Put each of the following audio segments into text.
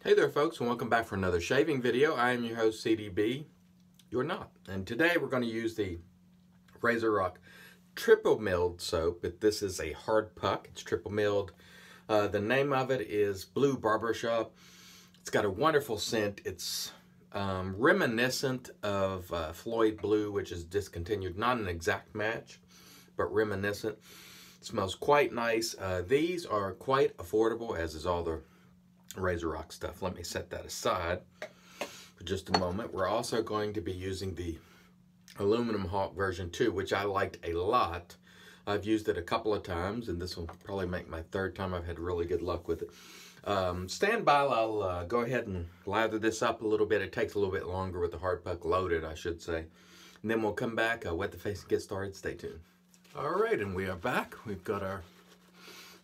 Hey there folks, and welcome back for another shaving video. I am your host CDB. You're not. And today we're going to use the RazoRock triple milled soap, but this is a hard puck. It's triple milled. The name of it is Blue Barbershop. It's got a wonderful scent. It's reminiscent of Floyd Blue, which is discontinued. Not an exact match, but reminiscent. It smells quite nice. These are quite affordable, as is all the RazoRock stuff. Let me set that aside for just a moment. We're also going to be using the Aluminum Hawk version 2, which I liked a lot. I've used it a couple of times, and this will probably make my third time I've had really good luck with it. Stand by, I'll go ahead and lather this up a little bit. It takes a little bit longer with the hard puck loaded, I should say. And then we'll come back, wet the face and get started. Stay tuned. All right, and we are back. We've got our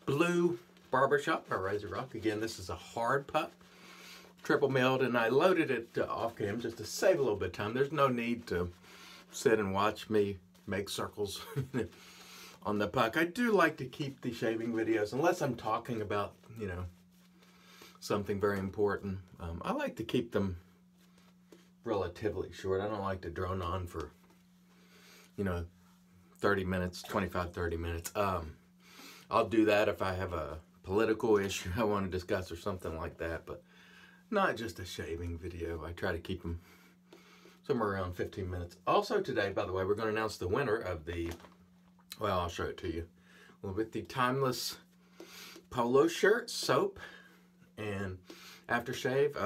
Blue Barbershop by RazoRock. Again, this is a hard puck, triple milled, and I loaded it off cam just to save a little bit of time. There's no need to sit and watch me make circles on the puck. I do like to keep the shaving videos, unless I'm talking about, you know, something very important. I like to keep them relatively short. I don't like to drone on for, you know, 30 minutes, 25, 30 minutes. I'll do that if I have a political issue I want to discuss or something like that, but not just a shaving video. I try to keep them somewhere around 15 minutes. Also today, by the way, we're going to announce the winner of the, well, I'll show it to you a little bit, the Timeless Polo Shirt, soap, and aftershave.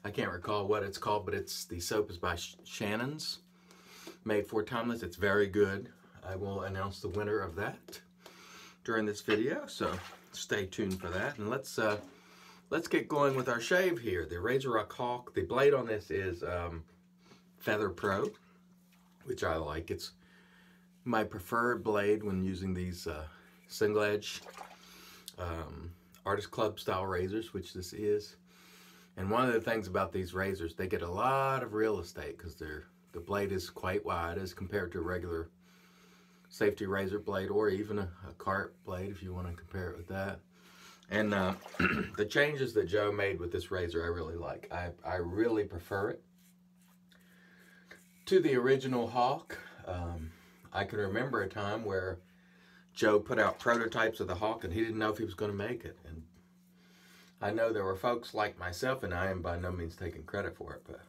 I can't recall what it's called, but the soap is by Shannon's, made for Timeless. It's very good. I will announce the winner of that during this video, so stay tuned for that. And let's get going with our shave here. The RazoRock Hawk, the blade on this is Feather Pro, which I like. It's my preferred blade when using these single edge Artist Club style razors, which this is. And one of the things about these razors, they get a lot of real estate because the blade is quite wide as compared to a regular safety razor blade, or even a cart blade if you want to compare it with that. And the changes that Joe made with this razor I really like. I really prefer it to the original Hawk. I can remember a time where Joe put out prototypes of the Hawk and he didn't know if he was going to make it. And I know there were folks like myself, and I am by no means taking credit for it, but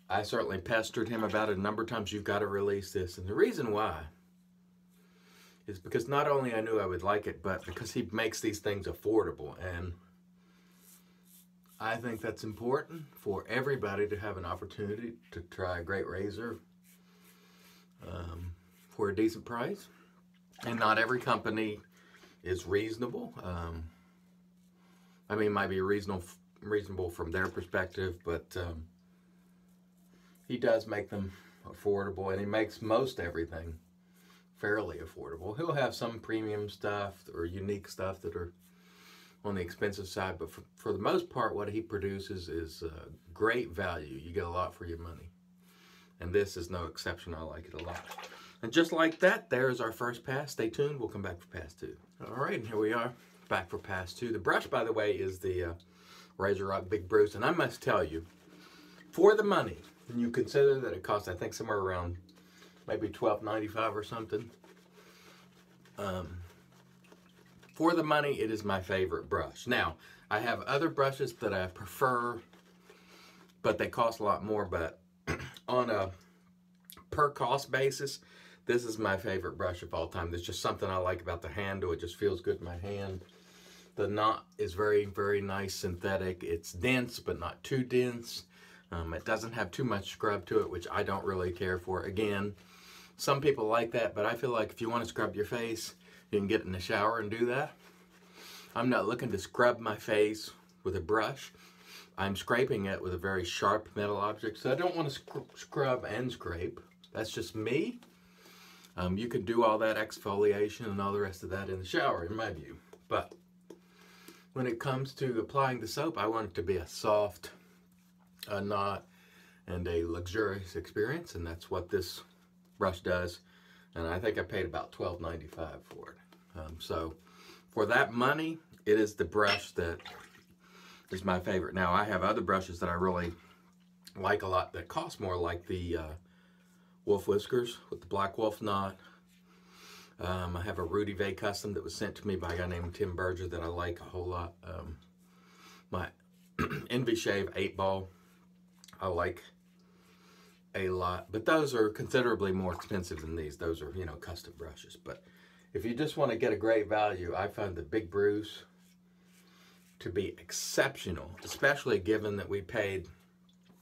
I certainly pestered him about it a number of times. You've got to release this. And the reason why is because not only I knew I would like it, but because he makes these things affordable. And I think that's important for everybody to have an opportunity to try a great razor for a decent price. And not every company is reasonable. I mean, it might be reasonable from their perspective, but he does make them affordable, and he makes most everything fairly affordable. He'll have some premium stuff or unique stuff that are on the expensive side, but for the most part, what he produces is great value. You get a lot for your money, and this is no exception. I like it a lot. And just like that, there's our first pass. Stay tuned. We'll come back for pass 2. All right, and here we are, back for pass 2. The brush, by the way, is the RazoRock Big Bruce, and I must tell you, for the money, and you consider that it costs, I think, somewhere around maybe $12.95 or something. For the money, it is my favorite brush. Now, I have other brushes that I prefer, but they cost a lot more. But on a per cost basis, this is my favorite brush of all time. There's just something I like about the handle. It just feels good in my hand. The knot is very, very nice, synthetic. It's dense, but not too dense. It doesn't have too much scrub to it, which I don't really care for. Again, some people like that, but I feel like if you want to scrub your face, you can get in the shower and do that. I'm not looking to scrub my face with a brush. I'm scraping it with a very sharp metal object, so I don't want to scrub and scrape. That's just me. You could do all that exfoliation and all the rest of that in the shower, in my view. But when it comes to applying the soap, I want it to be a soft knot and a luxurious experience, and that's what this brush does. And I think I paid about $12.95 for it. So for that money, it is the brush that is my favorite. Now, I have other brushes that I really like a lot that cost more, like the Wolf Whiskers with the Black Wolf knot. I have a Rudy Vay custom that was sent to me by a guy named Tim Berger that I like a whole lot. My Envy Shave 8-ball I like a lot, but those are considerably more expensive than these. Those are, you know, custom brushes. But if you just want to get a great value, I find the Big Bruce to be exceptional, especially given that we paid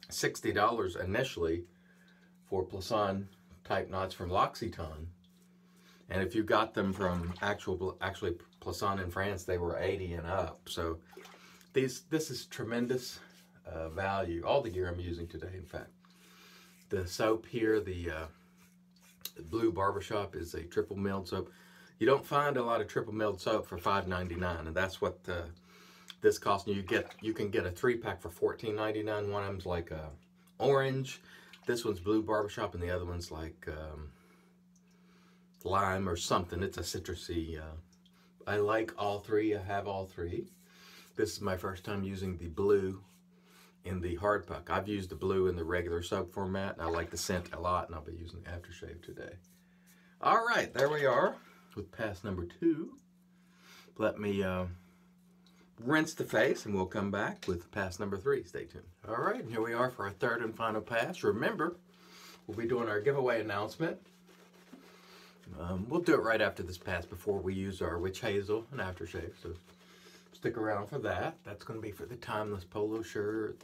$60 initially for Plisson type knots from L'Occitane. And if you got them from actually Plisson in France, they were 80 and up. So this is tremendous value. All the gear I'm using today, in fact. The soap here, the blue Barbershop, is a triple milled soap. You don't find a lot of triple milled soap for $5.99, and that's what this costs. You can get a 3-pack for $14.99. One of them's like orange. This one's blue Barbershop, and the other one's like lime or something. It's a citrusy. I like all three. I have all three. This is my first time using the blue in the hard puck. I've used the blue in the regular soap format, and I like the scent a lot, and I'll be using the aftershave today. All right, there we are with pass number 2. Let me rinse the face, and we'll come back with pass number 3. Stay tuned. All right, and here we are for our third and final pass. Remember, we'll be doing our giveaway announcement. We'll do it right after this pass before we use our witch hazel and aftershave, so stick around for that. That's going to be for the Timeless polo shirt,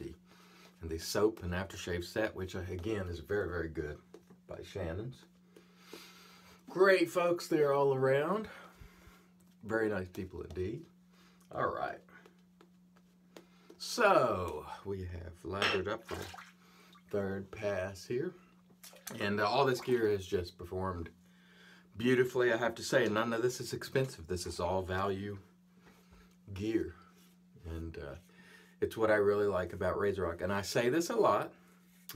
and the soap and aftershave set, which again is very, very good, by Shannon's. Great folks there all around. Very nice people indeed. All right. So we have lathered up the third pass here, and all this gear has just performed beautifully, I have to say. None of this is expensive. This is all value gear, and it's what I really like about RazoRock. And I say this a lot,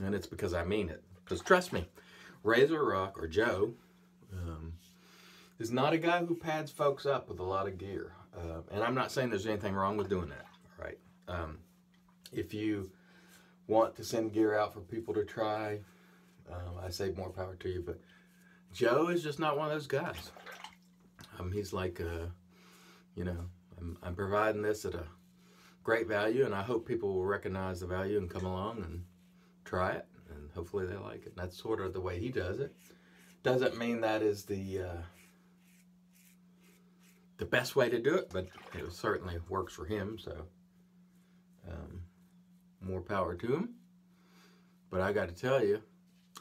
and it's because I mean it. Because trust me, RazoRock, or Joe, is not a guy who pads folks up with a lot of gear. And I'm not saying there's anything wrong with doing that, right? If you want to send gear out for people to try, I say more power to you. But Joe is just not one of those guys. He's like, you know, I'm providing this at a great value, and I hope people will recognize the value and come along and try it, and hopefully they like it. And that's sort of the way he does it. Doesn't mean that is the best way to do it, but it certainly works for him, so more power to him. But I got to tell you,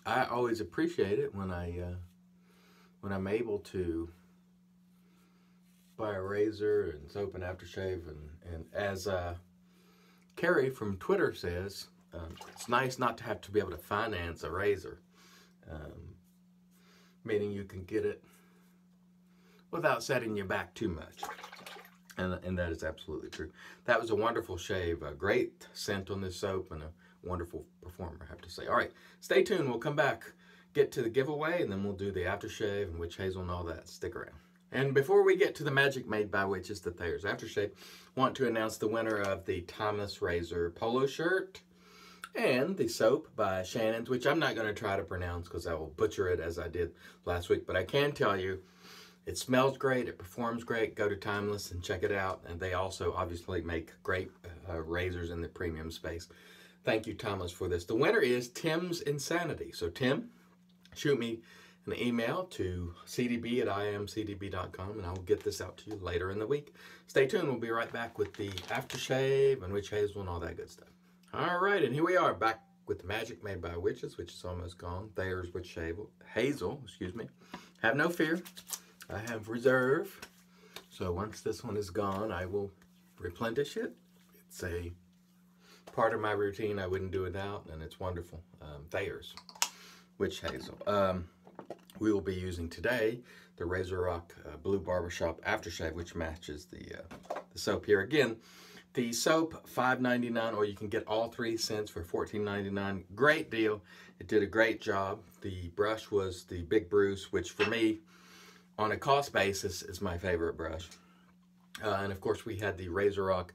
I always appreciate it when I'm able to buy a razor and soap and aftershave, and as Carrie from Twitter says, it's nice not to have to be able to finance a razor, meaning you can get it without setting you back too much, and that is absolutely true. That was a wonderful shave, a great scent on this soap, and a wonderful performer, I have to say. All right, stay tuned. We'll come back, get to the giveaway, and then we'll do the aftershave and witch hazel and all that. Stick around. And before we get to the magic made by witches, the Thayer's aftershave, I want to announce the winner of the Timeless Razor polo shirt and the soap by Shannon's, which I'm not going to try to pronounce because I will butcher it as I did last week. But I can tell you, it smells great, it performs great. Go to Timeless and check it out. And they also obviously make great razors in the premium space. Thank you, Timeless, for this. The winner is Tim's Insanity. So Tim, shoot me an email to cdb@imcdb.com, and I will get this out to you later in the week. Stay tuned. We'll be right back with the aftershave and witch hazel and all that good stuff. All right, and here we are back with the magic made by witches, which is almost gone. Thayer's witch hazel, excuse me. Have no fear. I have reserve. So once this one is gone, I will replenish it. It's a part of my routine I wouldn't do without, and it's wonderful. Thayer's witch hazel. We will be using today the RazoRock Blue Barbershop Aftershave, which matches the soap here. Again, the soap $5.99, or you can get all 3 scents for $14.99. Great deal. It did a great job. The brush was the Big Bruce, which for me, on a cost basis, is my favorite brush. And of course, we had the RazoRock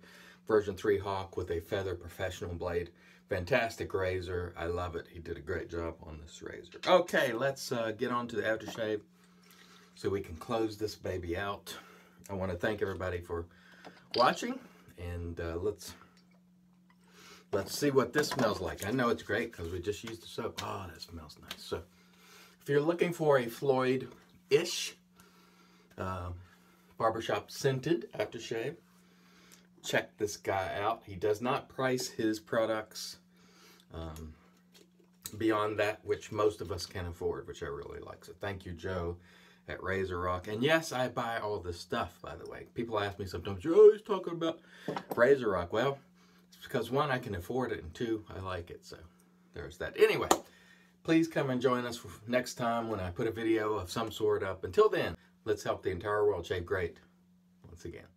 version 3 Hawk with a Feather Professional blade. Fantastic razor. I love it. He did a great job on this razor. Okay, let's get on to the aftershave so we can close this baby out. I want to thank everybody for watching, and let's see what this smells like. I know it's great because we just used the soap. Oh, that smells nice. So if you're looking for a Floyd-ish Barbershop scented aftershave, check this guy out. He does not price his products beyond that which most of us can afford, which I really like. So thank you, Joe at RazoRock. And yes, I buy all this stuff, by the way. People ask me sometimes, you're always talking about RazoRock. Well, it's because one, I can afford it, and two, I like it. So there's that. Anyway, please come and join us for next time when I put a video of some sort up. Until then, let's help the entire world shave great once again.